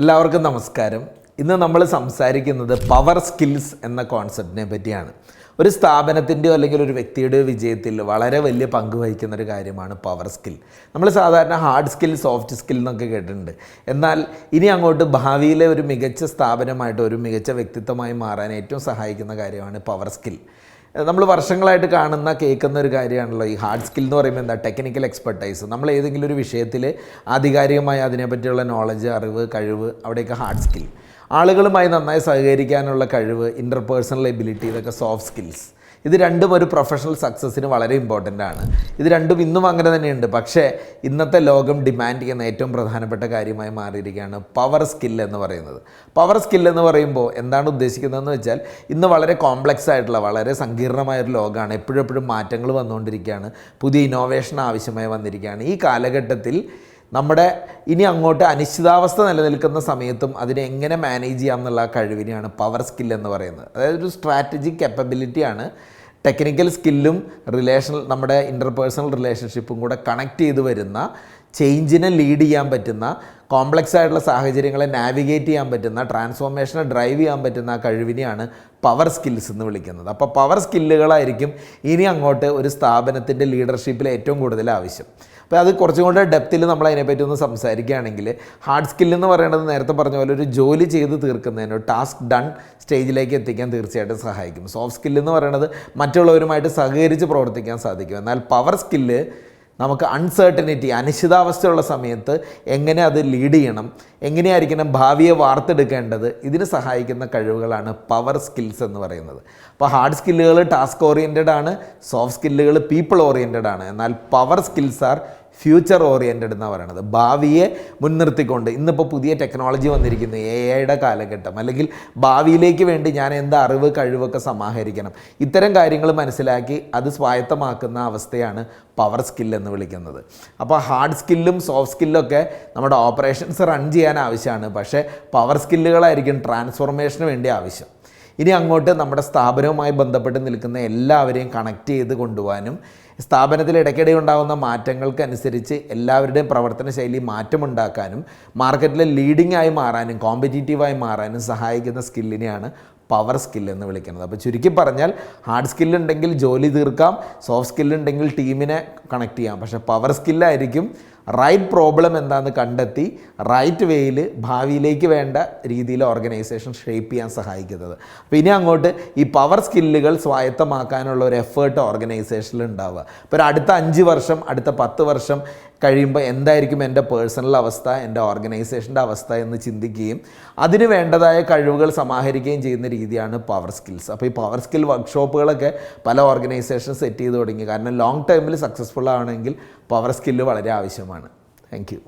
എല്ലാവർക്കും നമസ്കാരം. ഇന്ന് നമ്മൾ സംസാരിക്കുന്നത് പവർ സ്കിൽസ് എന്ന കോൺസെപ്റ്റിനെ പറ്റിയാണ്. ഒരു സ്ഥാപനത്തിൻ്റെയോ അല്ലെങ്കിൽ ഒരു വ്യക്തിയുടെയോ വിജയത്തിൽ വളരെ വലിയ പങ്ക് വഹിക്കുന്ന ഒരു കാര്യമാണ് പവർ സ്കിൽ. നമ്മൾ സാധാരണ ഹാർഡ് സ്കിൽ, സോഫ്റ്റ് സ്കിൽ എന്നൊക്കെ കേട്ടിട്ടുണ്ട്. എന്നാൽ ഇനി അങ്ങോട്ട് ഭാവിയിലെ ഒരു മികച്ച സ്ഥാപനമായിട്ട്, ഒരു മികച്ച വ്യക്തിത്വമായി മാറാൻ ഏറ്റവും സഹായിക്കുന്ന കാര്യമാണ് പവർ സ്കിൽ. നമ്മൾ വർഷങ്ങളായിട്ട് കേൾക്കുന്ന ഒരു കാര്യമാണല്ലോ ഈ ഹാർഡ് സ്കിൽ എന്ന് പറയുമ്പോൾ. എന്താ? Technical expertise. നമ്മൾ ഏതെങ്കിലും ഒരു വിഷയത്തിൽ ആധികാരികമായി അതിനെപ്പറ്റിയുള്ള നോളജ്, അറിവ്, കഴിവ്, അവിടെയൊക്കെ ഹാർഡ് സ്കിൽ. ആളുകളുമായി നന്നായി സഹകരിക്കാനുള്ള കഴിവ്, ഇൻ്റർപേഴ്സണൽ എബിലിറ്റി, ഇതൊക്കെ സോഫ്റ്റ് സ്കിൽസ്. ഇത് രണ്ടും ഒരു പ്രൊഫഷണൽ സക്സസ്സിന് വളരെ ഇമ്പോർട്ടൻ്റ് ആണ്. ഇത് രണ്ടും ഇന്നും അങ്ങനെ തന്നെയുണ്ട്. പക്ഷേ ഇന്നത്തെ ലോകം ഡിമാൻഡ് ചെയ്യുന്ന ഏറ്റവും പ്രധാനപ്പെട്ട കാര്യമായി മാറിയിരിക്കുകയാണ് പവർ സ്കിൽ എന്ന് പറയുന്നത്. പവർ സ്കിൽ എന്ന് പറയുമ്പോൾ എന്താണ് ഉദ്ദേശിക്കുന്നതെന്ന് വെച്ചാൽ, ഇന്ന് വളരെ കോംപ്ലക്സ് ആയിട്ടുള്ള, വളരെ സങ്കീർണമായൊരു ലോകമാണ്. എപ്പോഴും മാറ്റങ്ങൾ വന്നുകൊണ്ടിരിക്കുകയാണ്. പുതിയ ഇന്നോവേഷൻ ആവശ്യമായി വന്നിരിക്കുകയാണ്. ഈ കാലഘട്ടത്തിൽ നമ്മുടെ ഇനി അങ്ങോട്ട് അനിശ്ചിതാവസ്ഥ നിലനിൽക്കുന്ന സമയത്തും അതിനെ എങ്ങനെ മാനേജ് ചെയ്യാം എന്നുള്ള കഴിവിനെയാണ് പവർ സ്കിൽ എന്ന് പറയുന്നത്. അതായത് ഒരു സ്ട്രാറ്റജിക് കേപ്പബിലിറ്റിയാണ്. ടെക്നിക്കൽ സ്കില്ലും നമ്മുടെ ഇൻ്റർപേഴ്സണൽ റിലേഷൻഷിപ്പും കൂടെ കണക്ട് ചെയ്ത് വരുന്ന, ചേഞ്ചിനെ ലീഡ് ചെയ്യാൻ പറ്റുന്ന, കോംപ്ലക്സ് ആയിട്ടുള്ള സാഹചര്യങ്ങളെ നാവിഗേറ്റ് ചെയ്യാൻ പറ്റുന്ന, ട്രാൻസ്ഫോർമേഷനെ ഡ്രൈവ് ചെയ്യാൻ പറ്റുന്ന കഴിവിനെയാണ് പവർ സ്കിൽസ് എന്ന് വിളിക്കുന്നത്. അപ്പോൾ പവർ സ്കില്ലുകളായിരിക്കും ഇനി അങ്ങോട്ട് ഒരു സ്ഥാപനത്തിൻ്റെ ലീഡർഷിപ്പിൽ ഏറ്റവും കൂടുതൽ ആവശ്യം. അപ്പോൾ അത് കുറച്ചും കൂടെ ഡെപ്തിൽ നമ്മൾ അതിനെപ്പറ്റി ഒന്ന് സംസാരിക്കുകയാണെങ്കിൽ, ഹാർഡ് സ്കിൽ എന്ന് പറയുന്നത് നേരത്തെ പറഞ്ഞ പോലെ ഒരു ജോലി ചെയ്ത് തീർക്കുന്നതിന്, ടാസ്ക് ഡൺ സ്റ്റേജിലേക്ക് എത്തിക്കാൻ തീർച്ചയായിട്ടും സഹായിക്കും. സോഫ്റ്റ് സ്കിൽ എന്ന് പറയുന്നത് മറ്റുള്ളവരുമായിട്ട് സഹകരിച്ച് പ്രവർത്തിക്കാൻ സാധിക്കും. എന്നാൽ പവർ സ്കില്ല് നമുക്ക് അൺസർട്ടനിറ്റി, അനിശ്ചിതാവസ്ഥയുള്ള സമയത്ത് എങ്ങനെ അത് ലീഡ് ചെയ്യണം, എങ്ങനെയായിരിക്കണം ഭാവിയെ വാർത്തെടുക്കേണ്ടത്, ഇതിന് സഹായിക്കുന്ന കഴിവുകളാണ് പവർ സ്കിൽസ് എന്ന് പറയുന്നത്. അപ്പോൾ ഹാർഡ് സ്കില്ലുകൾ ടാസ്ക് ഓറിയൻറ്റഡ് ആണ്, സോഫ്റ്റ് സ്കില്ലുകൾ പീപ്പിൾ ഓറിയൻറ്റഡ് ആണ്. എന്നാൽ power skills are future oriented എന്നാണ് പറയുന്നത്. ഭാവിയെ മുൻനിർത്തിക്കൊണ്ട്, ഇന്നിപ്പോൾ പുതിയ ടെക്നോളജി വന്നിരിക്കുന്നു, AI കാലഘട്ടം, അല്ലെങ്കിൽ ഭാവിയിലേക്ക് വേണ്ടി ഞാൻ എന്താ അറിവ്, കഴിവൊക്കെ സമാഹരിക്കണം, ഇത്തരം കാര്യങ്ങൾ മനസ്സിലാക്കി അത് സ്വായത്തമാക്കുന്ന അവസ്ഥയാണ് പവർ സ്കിൽ എന്ന് വിളിക്കുന്നത്. അപ്പോൾ ഹാർഡ് സ്കില്ലും സോഫ്റ്റ് സ്കില്ലൊക്കെ നമ്മുടെ ഓപ്പറേഷൻസ് റൺ ചെയ്യാൻ ആവശ്യമാണ്. പക്ഷേ പവർ സ്കില്ലുകളായിരിക്കും ട്രാൻസ്ഫോർമേഷന് വേണ്ടി ആവശ്യം. ഇനി അങ്ങോട്ട് നമ്മുടെ സ്ഥാപനവുമായി ബന്ധപ്പെട്ട് നിൽക്കുന്ന എല്ലാവരെയും കണക്ട് ചെയ്ത് കൊണ്ടുപോകാനും, സ്ഥാപനത്തിൽ ഇടയ്ക്കിടെ ഉണ്ടാകുന്ന മാറ്റങ്ങൾക്കനുസരിച്ച് എല്ലാവരുടെയും പ്രവർത്തന ശൈലി മാറ്റമുണ്ടാക്കാനും, മാർക്കറ്റിലെ ലീഡിംഗ് ആയി മാറാനും, കോമ്പറ്റീറ്റീവായി മാറാനും സഹായിക്കുന്ന സ്കില്ലിനെയാണ് പവർ സ്കിൽ എന്ന് വിളിക്കുന്നത്. അപ്പോൾ ചുരുക്കി പറഞ്ഞാൽ, ഹാർഡ് സ്കില്ലുണ്ടെങ്കിൽ ജോലി തീർക്കാം, സോഫ്റ്റ് സ്കില്ലുണ്ടെങ്കിൽ ടീമിനെ കണക്ട് ചെയ്യാം. പക്ഷേ പവർ സ്കില്ലായിരിക്കും റൈറ്റ് പ്രോബ്ലം എന്താണെന്ന് കണ്ടെത്തി റൈറ്റ് വേയിൽ ഭാവിയിലേക്ക് വേണ്ട രീതിയിൽ ഓർഗനൈസേഷൻ ഷേപ്പ് ചെയ്യാൻ സഹായിക്കുന്നത്. അപ്പോൾ ഇനി അങ്ങോട്ട് ഈ പവർ സ്കില്ലുകൾ സ്വായത്തമാക്കാനുള്ള ഒരു എഫേർട്ട് ഓർഗനൈസേഷനിൽ ഉണ്ടാവുക. ഇപ്പോൾ ഒരു അടുത്ത 5 വർഷം, അടുത്ത 10 വർഷം കഴിയുമ്പോൾ എന്തായിരിക്കും എൻ്റെ പേഴ്സണൽ അവസ്ഥ, എൻ്റെ ഓർഗനൈസേഷൻ്റെ അവസ്ഥ എന്ന് ചിന്തിക്കുകയും അതിന് വേണ്ടതായ കഴിവുകൾ സമാഹരിക്കുകയും ചെയ്യുന്ന രീതിയാണ് പവർ സ്കിൽസ്. അപ്പോൾ ഈ പവർ സ്കിൽ വർക്ക്ഷോപ്പുകളൊക്കെ പല ഓർഗനൈസേഷൻ സെറ്റ് ചെയ്ത് തുടങ്ങി. കാരണം ലോങ് ടൈമിൽ സക്സസ്ഫുൾ ആവണമെങ്കിൽ പവർ സ്കില്ല് വളരെ ആവശ്യമാണ്. Thank you.